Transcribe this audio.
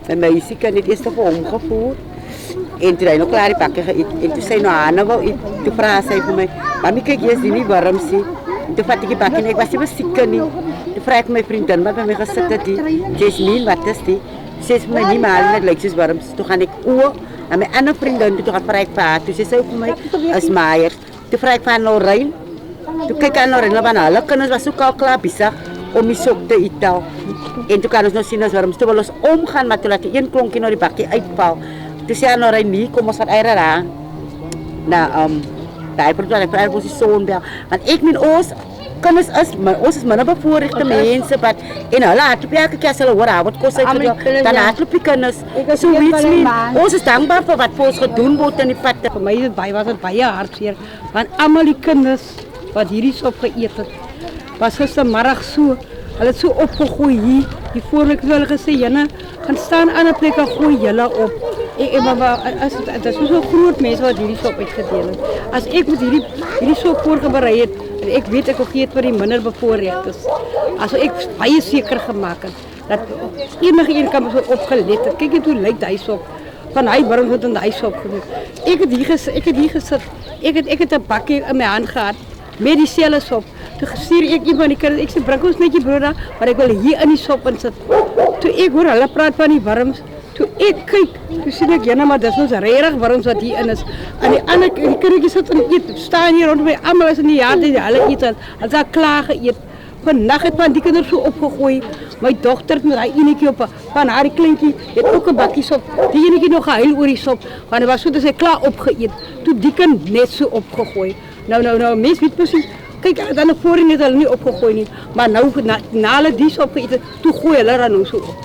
mijn meisje kan het eerst op omgevoerd. En toen hij nog klaar die pakken geëet. En toen zei nou wou eet. Toen vraag zij voor mij, mami kijk je die niet warm zie. Toen vat ik die pakken en ik was niet ziek niet. Toen vraag ik mijn vriendin, wat bij mij gezegd dat die. Jasmine, wat is die? Ze is mij niet malen, het lijkt zo warm. Toen ga ik oor naar mijn andere vriendin, toen gaat vraag ik vaar. Toen zei voor mij, als maaier. Toen vraag ik van Norijn. Toen kijk ik aan Norijn, van alle kinderen was ook al klaar bezig om die sok te eten. En toen kan ons nog zien als warm. Toen wil ons omgaan, maar toen laat die een klonkje naar die bakje uitval. Toen zei hij Norijn niet, kom ons wat eieren aan. Nou, daar heb ik voor die zoon bel. Want ik mijn oors, kinders is minder bevoorrechte mensen. En hulle hardloop elke keer as hulle hoor wat kos uit dan hardloop die kinders. Zoiets nie. Ons is dankbaar vir wat vir ons gedoen word in die pad. Vir my was dit baie hartseer. Want almal die kinders wat hierdie sop geëet het, was gistermiddag so, hulle het so opgegooi hier. Die voorlik het hulle gesê, "Jenne, gaan staan aan 'n plek en gooi julle op." Dit is so groot mense wat hierdie sop uitgedeel het. As ek met hierdie sop voorberei het, en ek weet ek wil gee dit vir die minder bevoorregtes. As ek baie seker gemaak het dat enige een kan so opgelet het. Kyk net hoe lyk hy sop van hy warm wat in hy sop gedoen. Ek het hier gesit. Ek het 'n bakkie in my hand gehad met dieselfde sop. Toe gestuur ek een van die kinders, ek sê bring ons net jy brood daar, maar ek wil hier in die sop insit. Toe ek hoor hulle praat van die warms, toe ek kyk, toe sien ek jenne maar dis ons regtig warms wat hier in is. En die ander die kindertjies sit en eet, staan hier rondom my, almal is in die jaar hulle eet al, as daar klaar geëet. Vandag het van die kinders so opgegooi. My dogter met daai enetjie op van haar kleintjie het ook 'n bakkie sop. Die enetjie nog gehuil oor die sop, want dit was so dat sy klaar opgeëet. Toe die kind net so opgegooi. Nou mens weet presies. Kyk, dan voorheen het hulle nie opgegooi nie, maar nou na hulle die sop geëet het, toe gooi hulle dan nou so op.